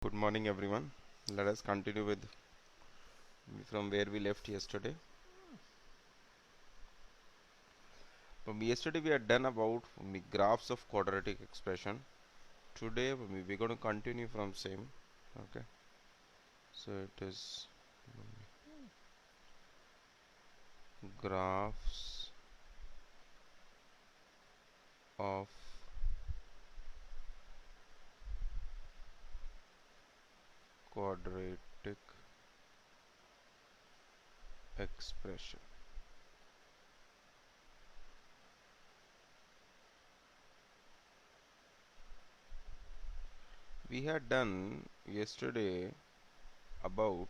Good morning, everyone. Let us continue with from where we left yesterday. Yesterday we had done about the graphs of quadratic expression. Today we're going to continue from same. Okay. So it is graphs of quadratic expression. We had done yesterday about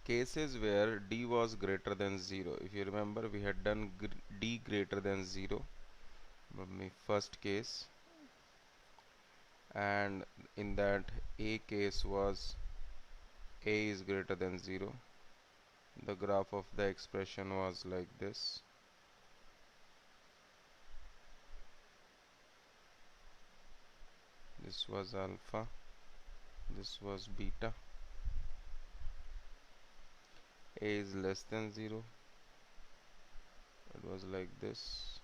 cases where d was greater than 0. If you remember, we had done d greater than 0. My first case, and in that a case was a is greater than 0. The graph of the expression was like this. This was alpha, this was beta. A is less than 0. It was like this.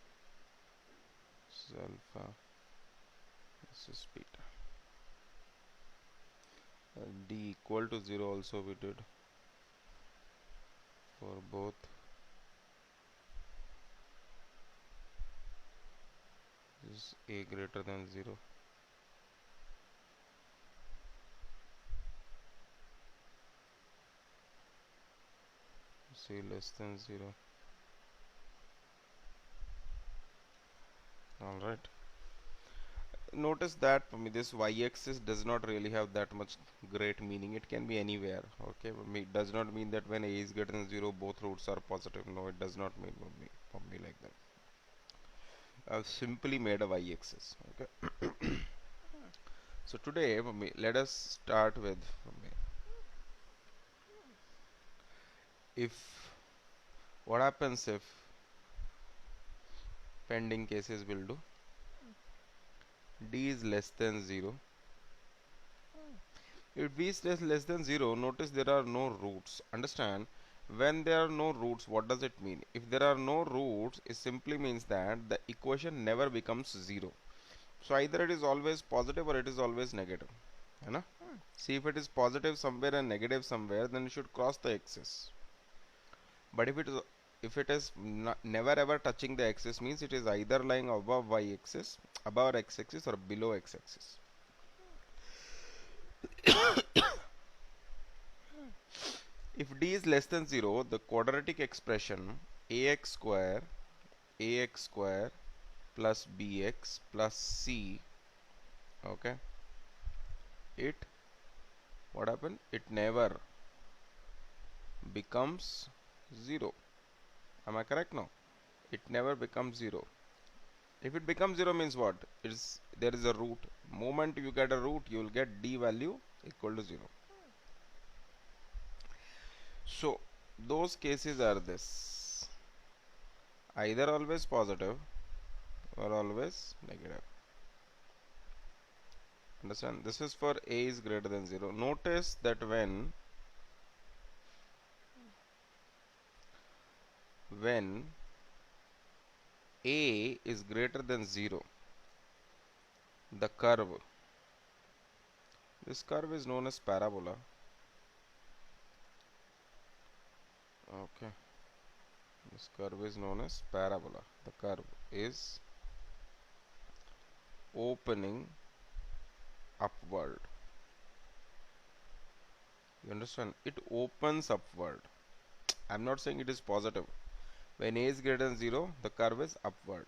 This is alpha, this is beta. D equal to 0 also we did for both. This is a greater than 0. C less than 0. Alright. Notice that for me this y-axis does not really have that much great meaning. It can be anywhere. Okay, it does not mean that when a is greater than 0 both roots are positive. No, it does not mean for me like that. I've simply made a y-axis. Okay. So today for me, let us start with if what happens if pending cases will do d is less than 0. If d is less than 0, notice there are no roots. Understand, when there are no roots, what does it mean? If there are no roots, it simply means that the equation never becomes 0. So either it is always positive or it is always negative. Hai na? See, if it is positive somewhere and negative somewhere, then you should cross the axis. But if it is never ever touching the axis, means it is either lying above y-axis, above x-axis, or below x-axis. If d is less than 0, the quadratic expression ax square plus bx plus c, okay, it what happened? It never becomes 0. Am I correct now? It never becomes 0. If it becomes 0 means what? There is a root. Moment you get a root, you will get d value equal to 0. So those cases are this: either always positive or always negative. Understand? This is for a is greater than 0. Notice that when a is greater than 0, the curve, this curve is known as parabola. Okay, this curve is known as parabola. The curve is opening upward. You understand? It opens upward. I'm not saying it is positive. When a is greater than 0, the curve is upward.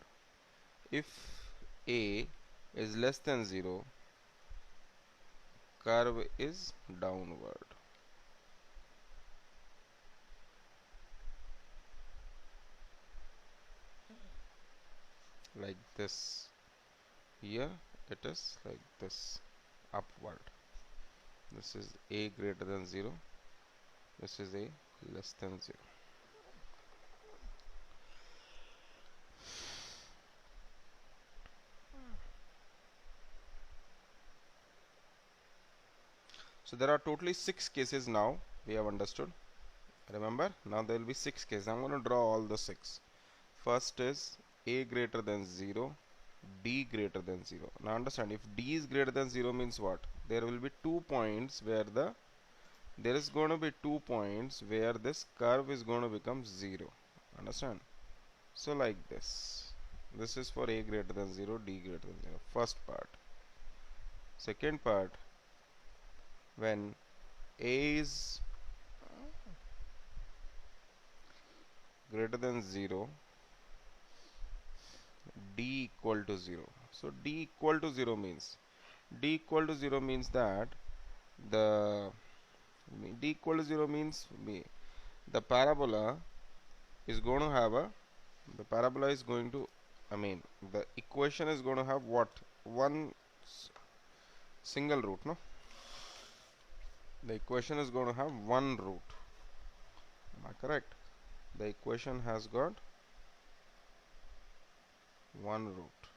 If a is less than 0, curve is downward. Like this. Here it is like this, upward. This is a greater than 0. This is a less than 0. So there are totally 6 cases now we have understood. Remember, now there will be 6 cases. I'm going to draw all the 6. First is a greater than 0, d greater than 0. Now understand, if d is greater than 0 means what? There will be 2 points where there is going to be 2 points where this curve is going to become 0. Understand? So like this. This is for a greater than 0, d greater than 0. First part. Second part, when a is greater than 0, d equal to 0. So d equal to 0 means that the d equal to 0 means the parabola is going to have the parabola is going to, the equation is going to have what? One single root, no? The equation is going to have one root. Am I correct? The equation has got one root.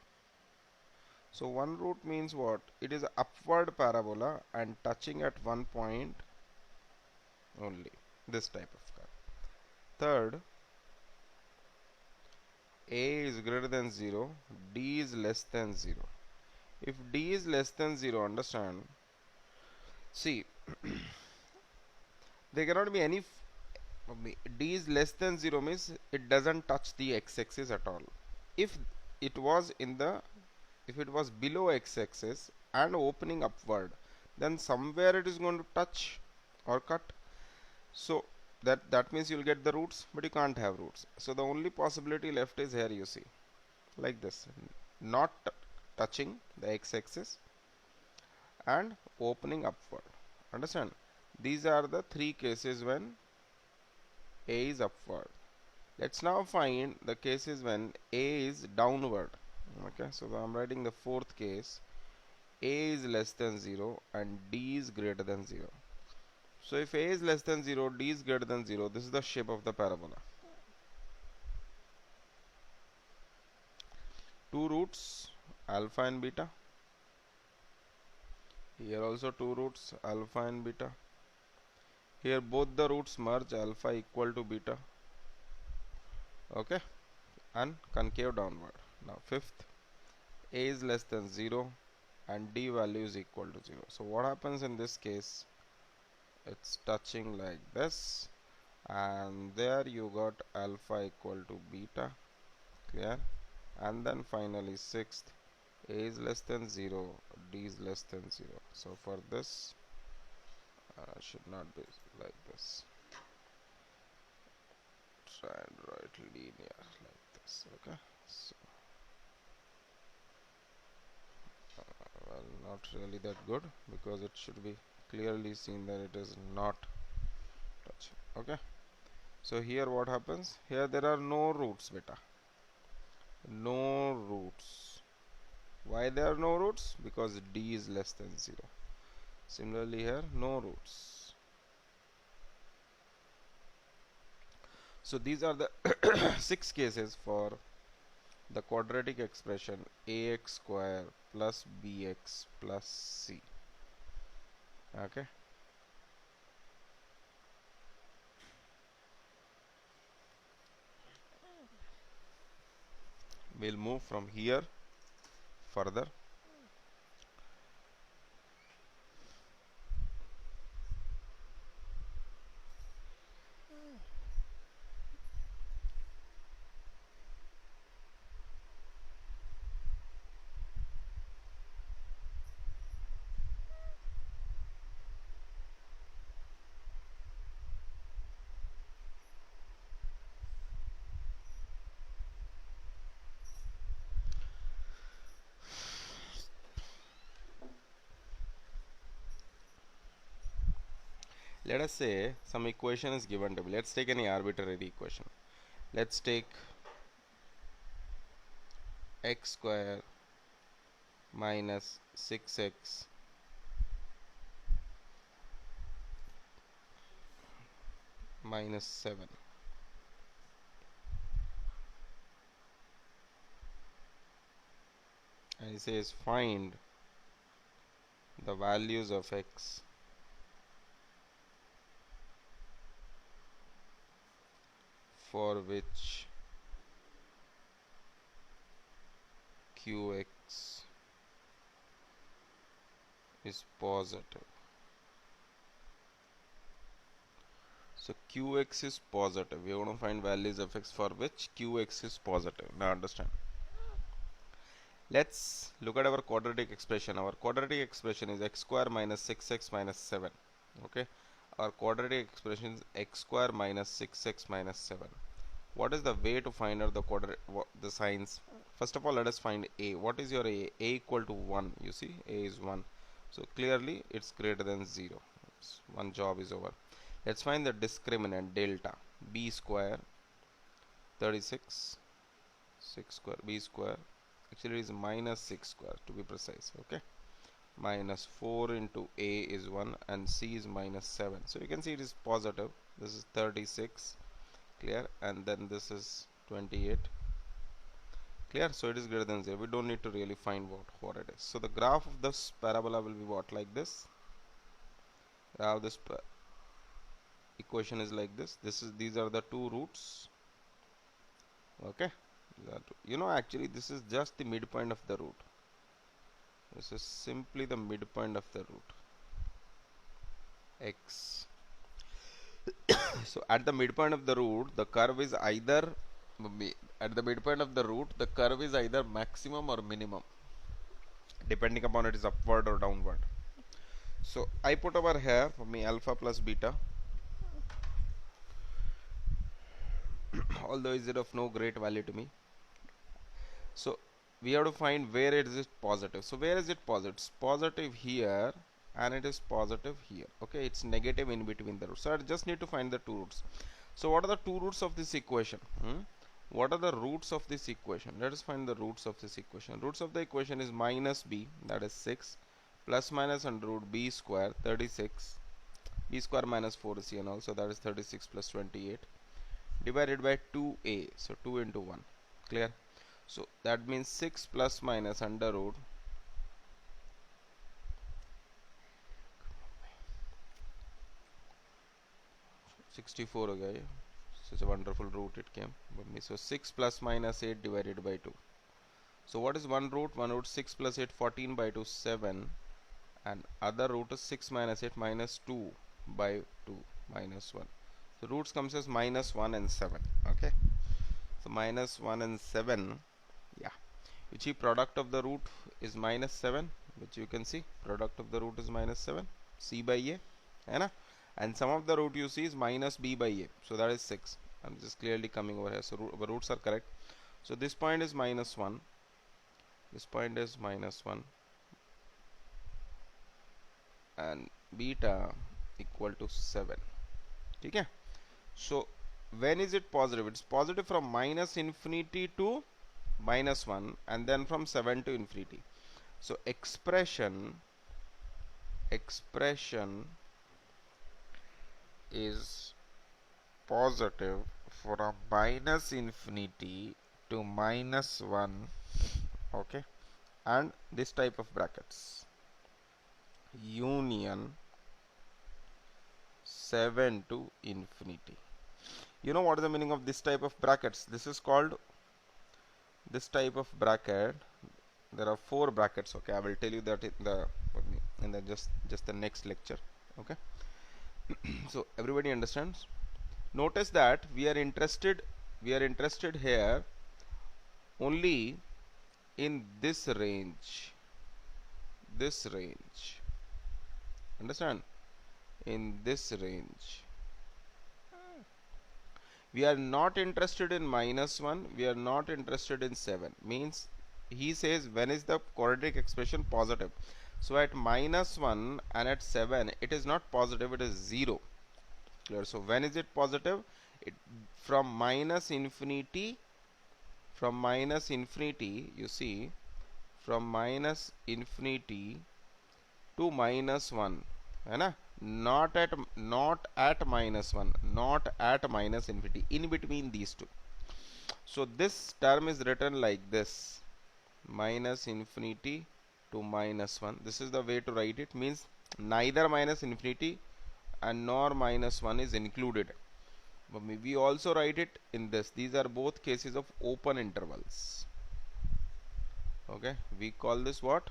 So one root means what? It is an upward parabola and touching at one point only. This type of curve. Third, a is greater than 0, d is less than 0. If d is less than 0, understand, see, there cannot be any d is less than 0 means it doesn't touch the x-axis at all. If it was if it was below x-axis and opening upward, then somewhere it is going to touch or cut. So that means you'll get the roots, but you can't have roots. So the only possibility left is here, you see, like this, not touching the x-axis and opening upward. Understand? These are the 3 cases when a is upward. Let's now find the cases when a is downward. Okay, so I'm writing the 4th case. A is less than 0 and d is greater than 0. So if a is less than 0, d is greater than 0, this is the shape of the parabola. 2 roots, alpha and beta. Here also 2 roots, alpha and beta. Here both the roots merge, alpha equal to beta. Okay, and concave downward. Now 5th, a is less than 0 and d value is equal to 0. So what happens in this case? It's touching like this, and there you got alpha equal to beta. Clear? And then finally 6th, a is less than 0, d is less than 0. So for this should not be like this. Try and write linear like this. Okay, so well, not really that good, because it should be clearly seen that it is not touching. Okay, so here what happens? Here there are no roots, beta. No roots. Why there are no roots? Because d is less than 0. Similarly here, no roots. So these are the 6 cases for the quadratic expression ax square plus bx plus c. Okay. We'll move from here further. Let us say some equation is given to me. Let's take any arbitrary equation. Let's take x square minus 6x minus 7. And it says find the values of x for which Qx is positive. So Qx is positive. We are going to find values of x for which Qx is positive. Now understand. Let's look at our quadratic expression. Our quadratic expression is x square minus 6x minus 7. Okay. Our quadratic expression is x square minus 6x minus 7. What is the way to find out the signs? First of all, let us find a. What is your a? A equal to 1. You see, a is 1. So clearly, it's greater than 0. One job is over. Let's find the discriminant delta. B square 36 6 square b square. Actually, it is minus 6 square to be precise. Okay, minus 4 into a is 1 and c is minus 7. So you can see it is positive. This is 36. Clear. And then this is 28. Clear. So it is greater than 0. We don't need to really find what it is. So the graph of this parabola will be what? Like this. Graph this equation is like this. These are the two roots. Okay. You know, actually this is just the midpoint of the root. This is simply the midpoint of the root x. So at the midpoint of the root, the curve is either maximum or minimum, depending upon it is upward or downward. So I put over here for me alpha plus beta, although is it of no great value to me. So we have to find where it is positive. So where is it positive? It's positive here and it is positive here. Okay, it's negative in between the roots. So I just need to find the two roots. So what are the two roots of this equation? What are the roots of this equation? Let us find the roots of this equation. Roots of the equation is minus b, that is 6, plus minus under root b square 36, b square minus 4c, and also that is 36 plus 28, divided by 2a. So 2 into 1. Clear? So that means 6 plus minus under root 64. Okay, such a wonderful root it came. So 6 plus minus 8 divided by 2. So what is one root? One root 6 plus 8, 14 by 2, 7. And other root is 6 minus 8 minus 2 by 2 minus 1. So roots comes as minus 1 and 7. Okay. So minus 1 and 7. Yeah. Which the product of the root is minus 7. Which you can see. Product of the root is minus 7. C by A. Hai. And sum of the root you see is minus b by a. So that is 6. I'm just clearly coming over here. So our roots are correct. So this point is minus 1. This point is minus 1. And beta equal to 7. Okay. So when is it positive? It's positive from minus infinity to minus 1 and then from 7 to infinity. So expression is positive from minus infinity to minus 1. Okay, and this type of brackets union 7 to infinity. You know what is the meaning of this type of brackets? This is called this type of bracket. There are 4 brackets. Okay, I will tell you that in the just the next lecture. Okay. So everybody understands. Notice that we are interested here only in this range. Understand? In this range. We are not interested in minus 1. We are not interested in 7. Means he says when is the quadratic expression positive. So at minus 1 and at 7 it is not positive, it is 0. Clear? So when is it positive? From minus infinity, you see, from minus infinity to minus 1, right? Not at minus 1, not at minus infinity, in between these two. So this term is written like this, minus infinity to minus 1. This is the way to write it. Means neither minus infinity and nor minus 1 is included. But we also write it in this. These are both cases of open intervals. Okay, we call this what?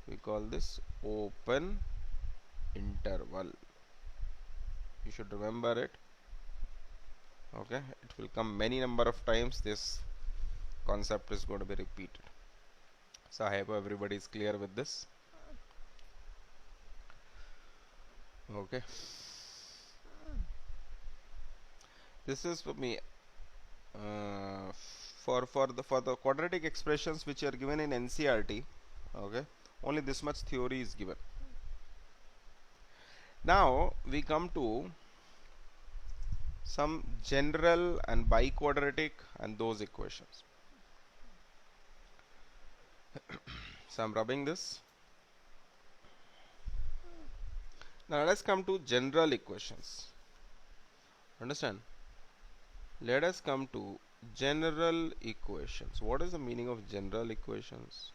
We call this open interval. You should remember it. Okay, it will come many number of times. This concept is going to be repeated. So I hope everybody is clear with this. Okay, this is for me for the quadratic expressions which are given in NCERT. Okay, only this much theory is given. Now we come to some general and biquadratic and those equations. So I'm rubbing this. Now let's come to general equations. Understand? Let us come to general equations. What is the meaning of general equations?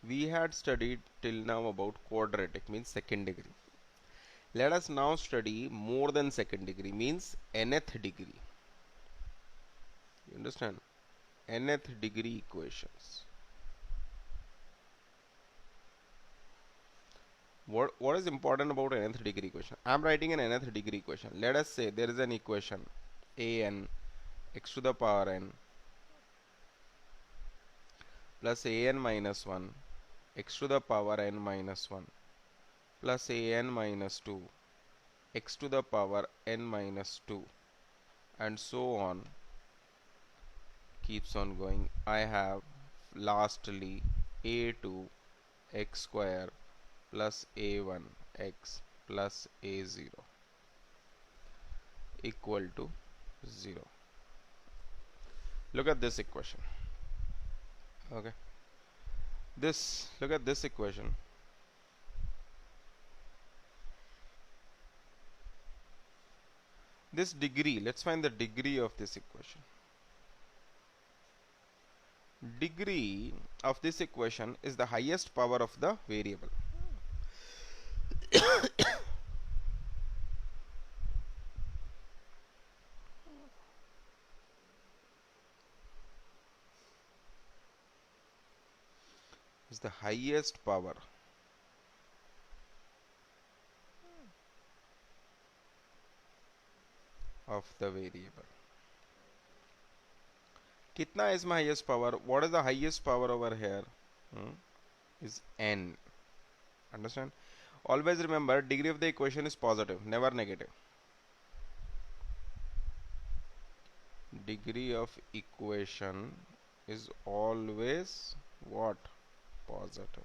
We had studied till now about quadratic, means second degree. Let us now study more than second degree, means nth degree. You understand? Nth degree equations. What is important about an nth degree equation? I am writing an nth degree equation. Let us say there is an equation an x to the power n plus an minus 1 x to the power n minus 1 plus an minus 2 x to the power n minus 2 and so on, keeps on going. I have lastly a2 x square plus a1 x plus a0 equal to 0. Look at this equation. Okay, look at this equation. This degree, let's find the degree of this equation. Degree of this equation is the highest power of the variable. Is the highest power of the variable. Kitna is my highest power? What is the highest power over here? Is n. Understand? Always remember, degree of the equation is positive, never negative. Degree of equation is always what? Positive.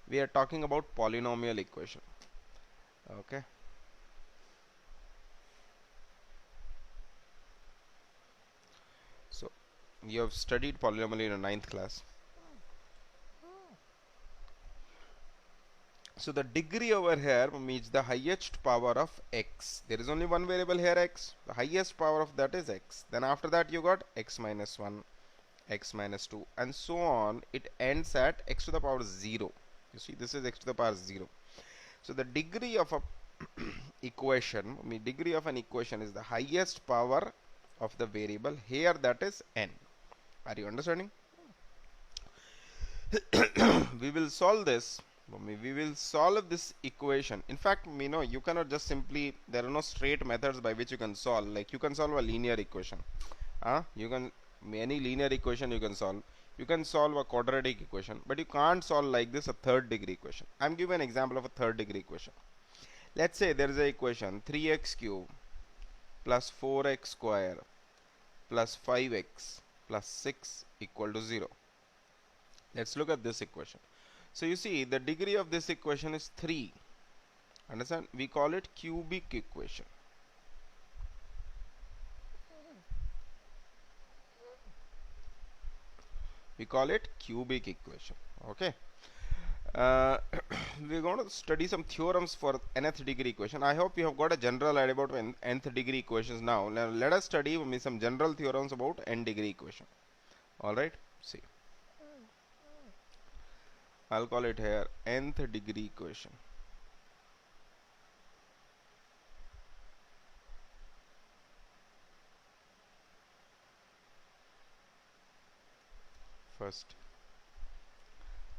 We are talking about polynomial equation. Okay. So you have studied polynomial in your 9th class. So the degree over here means the highest power of x. There is only one variable here, x. The highest power of that is x. Then after that you got x minus 1, x minus 2 and so on. It ends at x to the power 0. You see, this is x to the power 0. So the degree of a equation, degree of an equation is the highest power of the variable. Here that is n. Are you understanding? We will solve this. We will solve this equation. In fact, you cannot just simply, there are no straight methods by which you can solve. Like you can solve a linear equation. You can, any linear equation you can solve. You can solve a quadratic equation, but you can't solve like this a third degree equation. I'm giving an example of a third degree equation. Let's say there is a equation 3x cube plus 4x square plus 5x plus 6 equal to 0. Let's look at this equation. So you see, the degree of this equation is 3. Understand? We call it cubic equation. We call it cubic equation. Okay. We're going to study some theorems for nth degree equation. I hope you have got a general idea about nth degree equations now. Now let us study some general theorems about n degree equation. Alright, see. I'll call it here nth degree equation. First,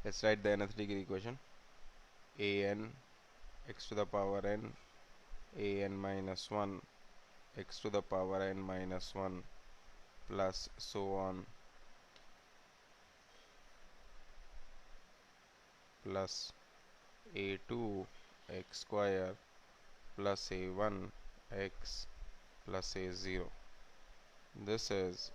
let's write the nth degree equation. An x to the power n, an minus 1 x to the power n minus 1 plus so on, plus a2 x square plus a1 x plus a0. This is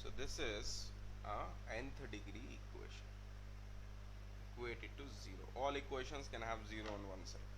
so this is a nth degree equation equated to 0. All equations can have 0 on one side.